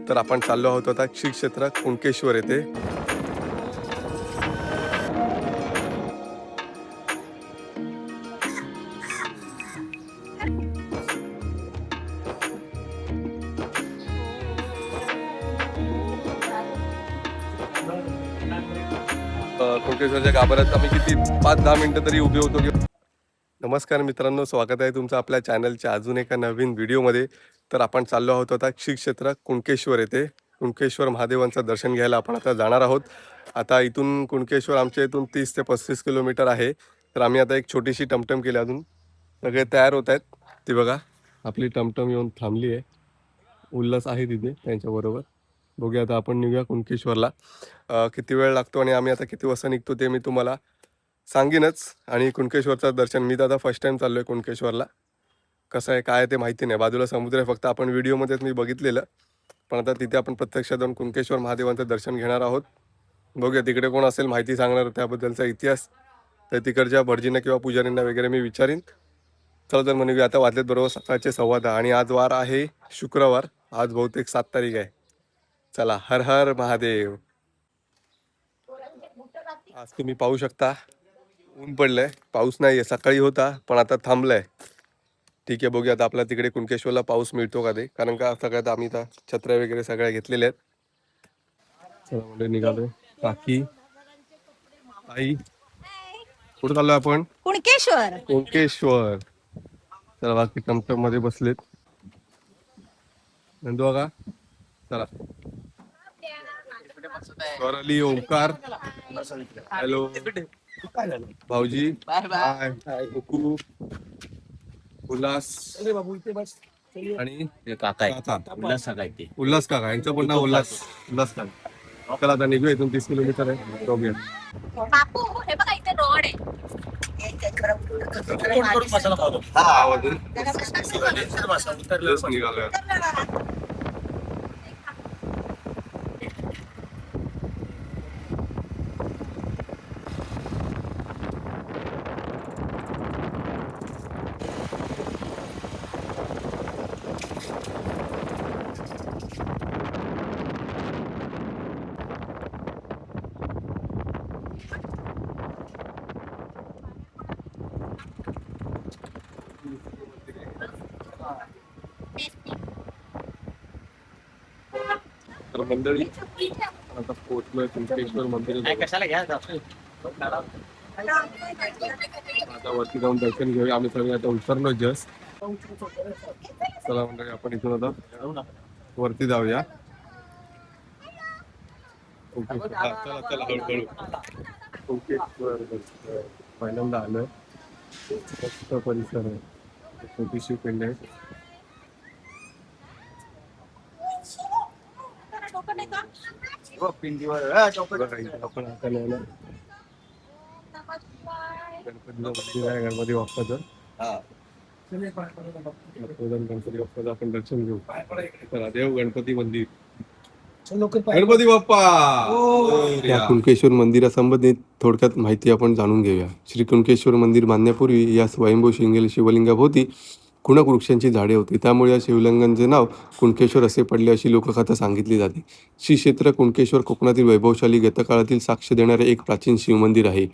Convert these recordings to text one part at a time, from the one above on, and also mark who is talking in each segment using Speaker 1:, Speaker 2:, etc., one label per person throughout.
Speaker 1: तर आपण चाललो आहोत आता श्री क्षेत्र कुणकेश्वर येथे. कुणकेश्वरच्या गाभाऱ्यात आम्ही किती 5-10 मिनिटं तरी उभे होतो. नमस्कार मित्रांनो, स्वागत आहे तुमचं आपल्या चॅनलच्या अजून एका नवीन व्हिडिओमध्ये. तर आपण चाललो आहोत आता श्री क्षेत्र कुणकेश्वर येथे. कुणकेश्वर महादेवांचं दर्शन घ्यायला आपण आता जाणार आहोत. आता इथून कुणकेश्वर आमच्या इथून 30 ते 35 किलोमीटर आहे. तर आम्ही आता एक छोटीशी टमटम केली, अजून सगळे तयार होत आहेत. ती बघा, आपली टमटम येऊन थांबली आहे. उल्हास आहे तिथे त्यांच्याबरोबर. बघूया आता आपण निघूया कुणकेश्वरला. किती वेळ लागतो आणि आम्ही आता किती वाजता निघतो ते मी तुम्हाला सांगेनच. आणि कुणकेश्वरचं दर्शन, मी तर आता फर्स्ट टाइम चाललो आहे कुणकेश्वरला. कसं आहे काय आहे ते माहिती नाही. बाजूला समुद्र आहे, फक्त आपण व्हिडिओमध्येच मी बघितलेलं. पण आता तिथे आपण प्रत्यक्षात जाऊन कुणकेश्वर महादेवांचं दर्शन घेणार आहोत. बघूया तिकडे कोण असेल माहिती सांगणार त्याबद्दलचा इतिहास, तर तिकडच्या भटजींना किंवा पुजारींना वगैरे मी विचारीन. चला तर म्हणूया, आता वाजलेत बरोबर सकाळचे 10:15 आणि आज वार आहे शुक्रवार. आज बहुतेक 7 तारीख आहे. चला, हर हर महादेव. आज तुम्ही पाहू शकता ऊन पडलंय, पाऊस नाहीये. सकाळी होता पण आता थांबलाय. ठीक आहे, बघूया आता आपल्या तिकडे कुणकेश्वरला पाऊस मिळतो का ते, कारण का सगळ्यात आम्ही आता छत्र्या वगैरे सगळ्या घेतलेल्या आहेत. चला म्हणजे निघालोय. काकी, आई, कुठे चाललोय आपण?
Speaker 2: कुणकेश्वर.
Speaker 1: कुणकेश्वर. चला, बाकी टमटम मध्ये बसलेत. नंदू का, चला. स्वराली, ओंकार, हॅलो भाऊजी, हाय, कुकू, उल्हास आणि
Speaker 3: काका
Speaker 1: काका.
Speaker 3: उल्हास सांगायचे.
Speaker 1: उल्हास काका, यांचं पण नाव उल्हास. उल्हास काका. चला आता निघूया इथून. 30 किलोमीटर आहे. बघूया.
Speaker 2: बापू, हे बघा इथे रोड आहे.
Speaker 3: मसाला खातो.
Speaker 1: निघालोय. तर मंडळी, आता पोहोचलोय कुणकेश्वर मंदिरात.
Speaker 3: कशाला घ्या
Speaker 1: आता वरती जाऊन दर्शन घेऊया. आम्ही सगळे आता उतरलो जस्ट. चला मंडळी, आपण इथून आता वरती जाऊया. चला चला, हळूहळू. कुणकेश्वर पहिल्यांदा आलोय. मस्त परिसर आहे, छोटीशी पिंड आहे. आपण आता लिहायला गणपतीचं मंदिर आहे, गणपती बाप्पाचं. गणपती बाप्पाचं आपण दर्शन घेऊ. चला, देव गणपती मंदिर. गणपती बाप्पा. या कुणकेश्वर मंदिरासंबंधित थोडक्यात माहिती आपण जाणून घेऊया. श्री कुणकेश्वर मंदिर बांधण्यापूर्वी या स्वयंभू शिवलिंगाभोवती कुणक वृक्षांची झाडे होती. त्यामुळे या शिवलिंगांचे नाव कुणकेश्वर असे पडले अशी लोककथा सांगितली जाते. श्री क्षेत्र कुणकेश्वर कोकणातील वैभवशाली गतकाळातील साक्ष देणारे एक प्राचीन शिवमंदिर आहे.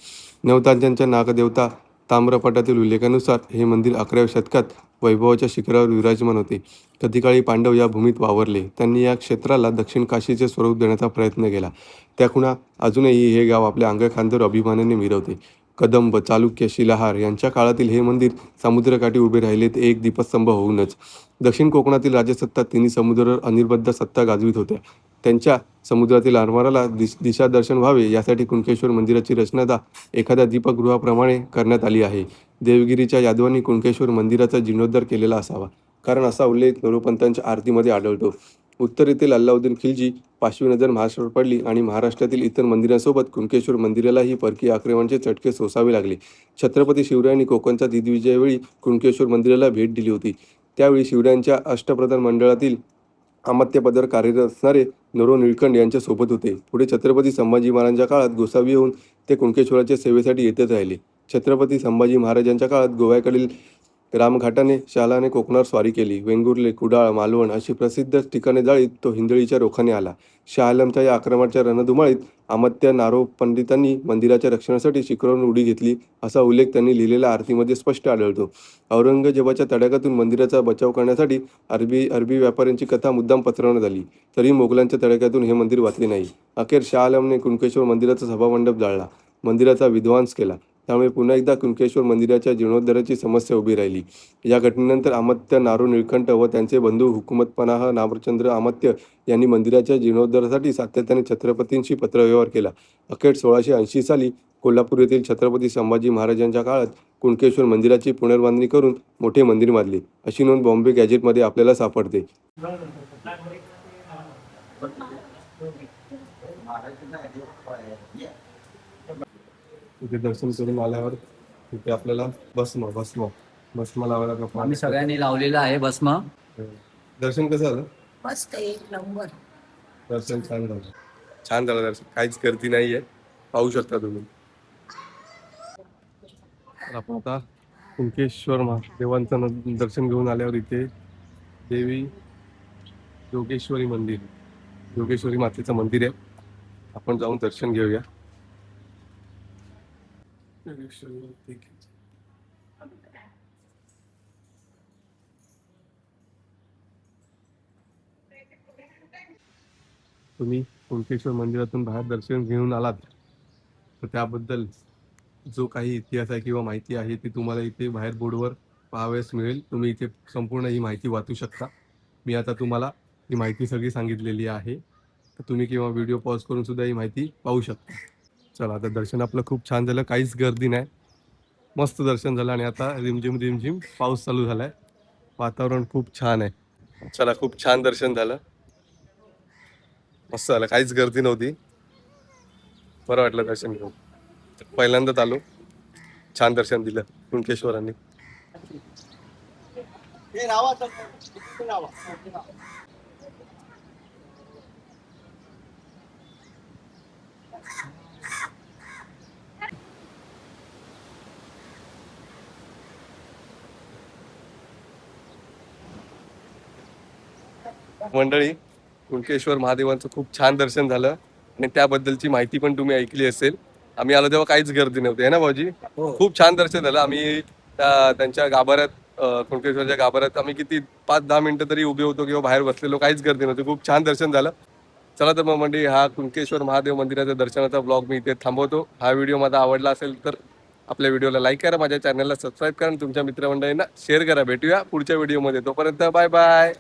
Speaker 1: नवतांच्या नागदेवता ताम्रपटातील उल्लेखानुसार हे मंदिर 11व्या शतकात वैभवाच्या शिखरावर विराजमान होते. कधीकाळी पांडव या भूमीत वावरले. त्यांनी या क्षेत्राला दक्षिण काशीचे स्वरूप देण्याचा प्रयत्न केला. त्याखुणा अजूनही हे गाव आपल्या अंगखांद्यावर अभिमानाने मिरवते. कदंब, चालुक्य, शिलाहार यांच्या काळातील हे मंदिर समुद्रकाठी उभे राहिले ते एक दीपस्तंभ होऊनच. दक्षिण कोकणातील राजसत्ता तिन्ही समुद्रावर अनिर्बद्ध सत्ता गाजवीत होत्या. त्यांच्या समुद्रातील आरमाराला दिशादर्शन व्हावे यासाठी कुणकेश्वर मंदिराची रचना एखाद्या दीपगृहाप्रमाणे करण्यात आली आहे. देवगिरीच्या यादवांनी कुणकेश्वर मंदिराचा जीर्णोद्धार केलेला असावा, कारण असा उल्लेख नरोपंतांच्या आरतीमध्ये आढळतो. उत्तरेतील अल्लाउद्दीन खिलजी पाचवी नजर महाराष्ट्रावर पडली आणि महाराष्ट्रातील इतर मंदिरांसोबत कुणकेश्वर मंदिरालाही परकीय आक्रमणाचे चटके सोसावे लागले. छत्रपती शिवरायांनी कोकणच्या दिग्विजयावेळी कुणकेश्वर मंदिराला भेट दिली होती. त्यावेळी शिवरायांच्या अष्टप्रधान मंडळातील अमात्यपदावर कार्यरत असणारे नरो निळकंठ यांच्या सोबत होते. पुढे छत्रपती संभाजी महाराजांच्या काळात गोसावी होऊन ते कुणकेश्वराच्या सेवेसाठी येतच राहिले. छत्रपती संभाजी महाराजांच्या काळात गोव्याकडील रामघाटाने शालाने कोकणावर स्वारी केली. वेंगुर्ले, कुडाळ, मालवण अशी प्रसिद्ध ठिकाणे जाळीत तो हिंदळीच्या रोखाने आला. शाह आलमच्या या आक्रमणाच्या रणधुमाळीत अमात्य नारो पंडितांनी मंदिराच्या रक्षणासाठी शिखरावरून उडी घेतली असा उल्लेख त्यांनी लिहिलेल्या आरतीमध्ये स्पष्ट आढळतो. औरंगजेबाच्या तडाख्यातून मंदिराचा बचाव करण्यासाठी अरबी व्यापाऱ्यांची कथा मुद्दाम पसरवण्यात आली. तरी मोगलांच्या तडाख्यातून हे मंदिर वाचले नाही. अखेर शाह आलमने कुणकेश्वर मंदिराचा सभामंडप जाळला, मंदिराचा विध्वंस केला. त्यामुळे पुन्हा एकदा कुणकेश्वर मंदिराच्या जीर्णोद्धाराची समस्या उभी राहिली. या घटनेनंतर अमात्य नारो निळकंठ व त्यांचे बंधू हुकुमतपनाह नामचंद्र अमात्य यांनी मंदिराच्या जीर्णोद्धारासाठी सातत्याने छत्रपतींशी पत्रव्यवहार केला. अखेर 1680 साली कोल्हापूर येथील छत्रपती संभाजी महाराजांच्या काळात कुणकेश्वर मंदिराची पुनर्बांधणी करून मोठे मंदिर बांधले, अशी नोंद बॉम्बे गॅझेटमध्ये आपल्याला सापडते. तिथे दर्शन करून आल्यावर तिथे आपल्याला भस्म लावायला का
Speaker 3: आम्ही सगळ्यांनी लावलेलं आहे भस्म.
Speaker 1: दर्शन कसं झालं?
Speaker 2: मस्त एक नंबर.
Speaker 1: दर्शन छान झालं दर्शन. काहीच गर्दी नाहीये, पाहू शकता तुम्ही. तर आपण आता कुणकेश्वर देवांचं दर्शन घेऊन आल्यावर इथे देवी योगेश्वरी मातेचं मंदिर आहे. आपण जाऊन दर्शन घेऊया. तुम्ही कुणकेश्वर मंदिरातून बाहेर दर्शन घेऊन आलात तर त्याबद्दल जो काही इतिहास आहे किंवा माहिती आहे ती तुम्हाला इथे बाहेर बोर्डवर पाहावयास मिळेल. तुम्ही इथे संपूर्ण ही माहिती वाचू शकता. मी आता तुम्हाला ही माहिती सगळी सांगितलेली आहे, तर तुम्ही किंवा व्हिडिओ पॉज करून सुद्धा ही माहिती पाहू शकता. चला, आता दर्शन आपलं खूप छान झालं, काहीच गर्दी नाही, मस्त दर्शन झालं. आणि आता रिमझिम पाऊस चालू झालाय, वातावरण खूप छान आहे. चला, खूप छान दर्शन झालं, मस्त झालं, काहीच गर्दी नव्हती, बरं वाटलं दर्शन घेऊन. पहिल्यांदाच आलो, छान दर्शन दिलं कुणकेश्वरांनी. मंडळी, कुणकेश्वर महादेवांचं खूप छान दर्शन झालं आणि त्याबद्दलची माहिती पण तुम्ही ऐकली असेल. आम्ही आलो तेव्हा काहीच गर्दी नव्हती, आहे ना भाऊजी? खूप छान दर्शन झालं. आम्ही त्यांच्या गाभाऱ्यात, कुणकेश्वरच्या गाभाऱ्यात आम्ही किती 5-10 मिनिटं तरी उभे होतो किंवा बाहेर बसलेलो, काहीच गर्दी नव्हती, खूप छान दर्शन झालं. चला तर मग मंडळी, हा कुणकेश्वर महादेव मंदिराच्या दर्शनाचा ब्लॉग मी इथे थांबवतो. हा व्हिडिओ माझा आवडला असेल तर आपल्या व्हिडिओला लाईक करा, माझ्या चॅनलला सबस्क्राईब करा आणि तुमच्या मित्रमंडळींना शेअर करा. भेटूया पुढच्या व्हिडिओमध्ये, तोपर्यंत बाय बाय.